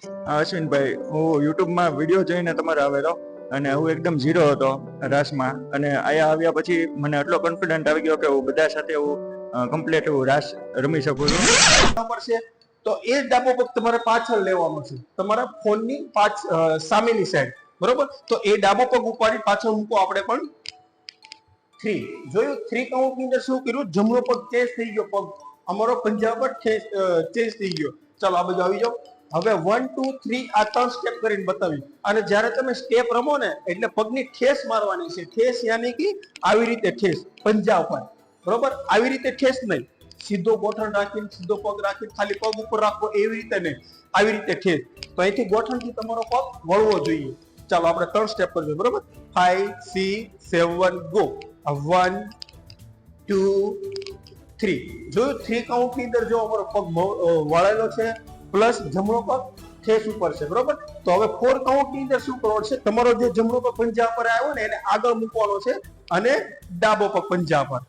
અશ્વિનભાઈ, હું યુટ્યુબમાં વિડીયો જોઈને તમારે આવેલો અને હું એકદમ ઝીરો હતો રાસમાં, અને અહીંયા આવ્યા પછી મને એટલો કોન્ફિડન્ટ આવી ગયો કે હું બધા સાથે હું કમ્પ્લીટ હું રાસ રમી શકું છું. તો એ જ ડાબો પગ તમારે પાછળ લેવાનો છે, તમારા ફોનની સામેની સાઈડ, બરોબર? તો એ ડાબો પગ ઉપાડી પાછળ મૂકો. આપણે પણ 3 જોયું. 3 કાઉન્ટની અંદર શું કર્યું? જમણો પગ ચેન્જ થઈ ગયો, પગ અમારો પંજા પર ચેન્જ થઈ ગયો. ચાલો આ બાજુ આવી જાઓ. હવે 1 2 3 આ 3 સ્ટેપ કરીને બતાવી. અને જ્યારે તમે સ્ટેપ રમો ને એટલે પગની ઠેસ મારવાની છે. ઠેસ યાની કે આવી રીતે ઠેસ પંજા ઉપર, બરોબર? આવી રીતે ઠેસ નહીં, સીધો ગોઠણ રાખીને સીધો પગ રાખીને ખાલી પગ ઉપર રાખવો એવી રીતે નહીં, આવી રીતે ઠેસ. તો અહીંથી ગોઠણથી તમારો પગ વળવો જોઈએ. ચાલો આપણે 3 સ્ટેપ કરજો, બરોબર? 5 6 7 ગો. 1 2 3 જોયું. 3 કાઉન્ટની અંદર જો અમારો પગ વળેલો છે પ્લસ જમણો પગ ઠેસ ઉપર છે, બરોબર? તો હવે 4 કાઉન્ટની અંદર શું કરવાનું છે? તમારો જે જમણો પગ પંજા પર આવ્યો ને એને આગળ મૂકવાનો છે અને ડાબો પગ પંજા પર.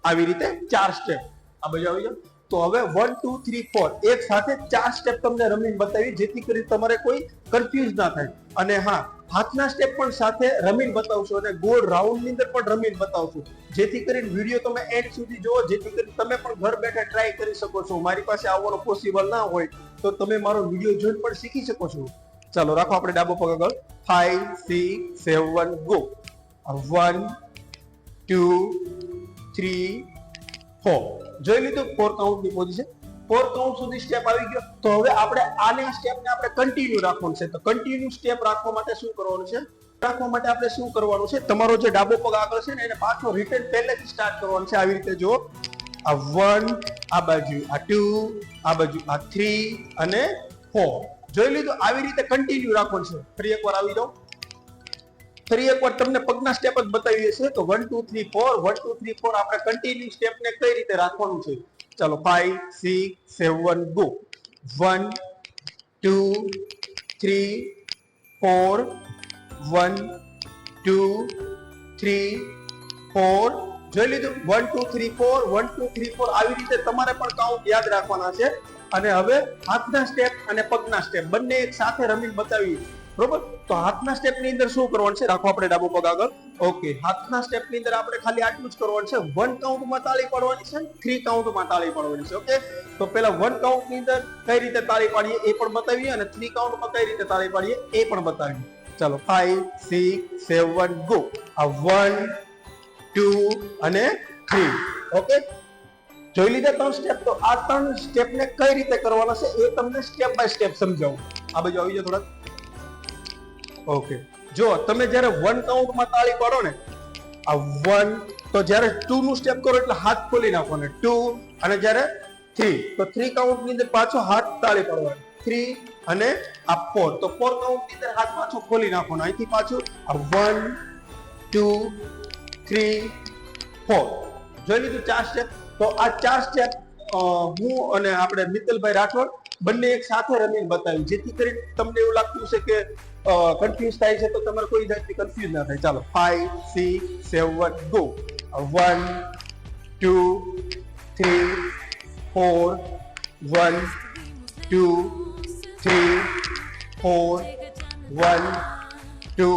આવી રીતે 4 સ્ટેપ. આ બાજુ આવી જાઓ. તો હવે 1 2 3 4 એક સાથે 4 સ્ટેપ તમને રમીને બતાવી, જેથી કરી તમારે કોઈ કન્ફ્યુઝ ના થાય. અને હા, હાથના સ્ટેપ પણ સાથે રમીને બતાવશો અને ગોળ રાઉન્ડ ની અંદર પણ રમીને બતાવશો, જેથી કરીને વિડીયો તમે એન્ડ સુધી જોવો, જેથી કરીને તમે પણ ઘર બેઠા ટ્રાય કરી શકો છો. મારી પાસે આવવાનો પોસિબલ ના હોય તો તમે મારો વિડીયો જોઈને પણ શીખી શકો છો. ચાલો રાખો આપણે ડાબો પગ આગળ. 5 6 7 ગો. 1 2 3 4 જોઈ લીધું. 4 કાઉન્ટની પોઝિશન. 4 કાઉન્ટ સુધી સ્ટેપ આવી ગયો. તો હવે આપણે આને સ્ટેપને આપણે કન્ટિન્યુ રાખવાનું છે. તો કન્ટિન્યુ સ્ટેપ રાખવા માટે શું કરવાનું છે? આપણે શું કરવાનું છે? તમારો જે ડાબો પગ આગળ છે ને એને પાછો રિટર્ન પહેલેથી સ્ટાર્ટ કરવાનું છે. આવી રીતે જો, આ 1 આ બાજુ, આ 2 આ બાજુ, આ 3 અને 4 જોઈ લીધું. આવી રીતે કન્ટિન્યુ રાખવાનું છે. ફરી એકવાર આવી જાઓ. ફરી એકવાર તમને પગના સ્ટેપ જ બતાવીએ છીએ. તો 1 2 3 4 1 2 3 4 આપણે કન્ટિન્યુ સ્ટેપને કઈ રીતે રાખવાનું છે? ચાલો 5 6 7 ગો. 1 2 3 4 1 2 3 4 જોઈ લીધું. 1 2 3 4 1 2 3 4 આવી રીતે તમારે પણ કાઉન્ટ યાદ રાખવાના છે. અને હવે હાથના સ્ટેપ અને પગના સ્ટેપ બંને એક સાથે રમીને બતાવીએ, બરોબર? તો હાથના સ્ટેપ ની અંદર શું કરવાનું છે? રાખો આપણે ડાબો પગ આગળ. ઓકે, હાથના સ્ટેપ ની અંદર આપણે ખાલી આટલું જ કરવાનું છે. 1 કાઉન્ટમાં તાળી પાડવાની છે, 3 કાઉન્ટમાં તાળી પાડવાની છે. ઓકે, તો પેલા 1 કાઉન્ટ ની અંદર કઈ રીતે તાળી પાડીએ એ પણ બતાવીએ અને 3 કાઉન્ટમાં કઈ રીતે તાળી પાડીએ એ પણ બતાવીએ. ચાલો 5 6 7 ગો. આ 1 2 અને 3. ઓકે, જોઈ લીધા 3 સ્ટેપ. તો આ 3 સ્ટેપ ને કઈ રીતે કરવાના છે એ તમને સ્ટેપ બાય સ્ટેપ સમજાવું. આ બાજુ આવી જાઓ થોડાક. ઓકે, જો તમે જ્યારે 1 કાઉન્ટમાં તાળી પાડો ને, આ 1, તો જ્યારે 2 નું સ્ટેપ કરો એટલે હાથ ખોલી નાખવાનો, 2, અને જ્યારે 3, તો 3 કાઉન્ટ ની અંદર પાછો હાથ તાળી પાડવાનો, 3 અને આ 4, તો 4 કાઉન્ટ ની અંદર હાથ પાછો ખોલી નાખવાનો. અહીંથી પાછું આ 1 2 3 4 જોઈ લીધું 4 સ્ટેપ. તો આ 4 સ્ટેપ હું અને આપણે મિત્તલભાઈ રાઠોડ બંને એક સાથે રમીને બતાવ્યું, જેથી કરીને તમને એવું લાગતું છે કે કન્ફ્યુઝ થાય છે તો તમારે કોઈ જાતની કન્ફ્યુઝ ના થાય. ચાલો 5 6 7 ગો. 1 2 3 4 1 2 3 4 1 2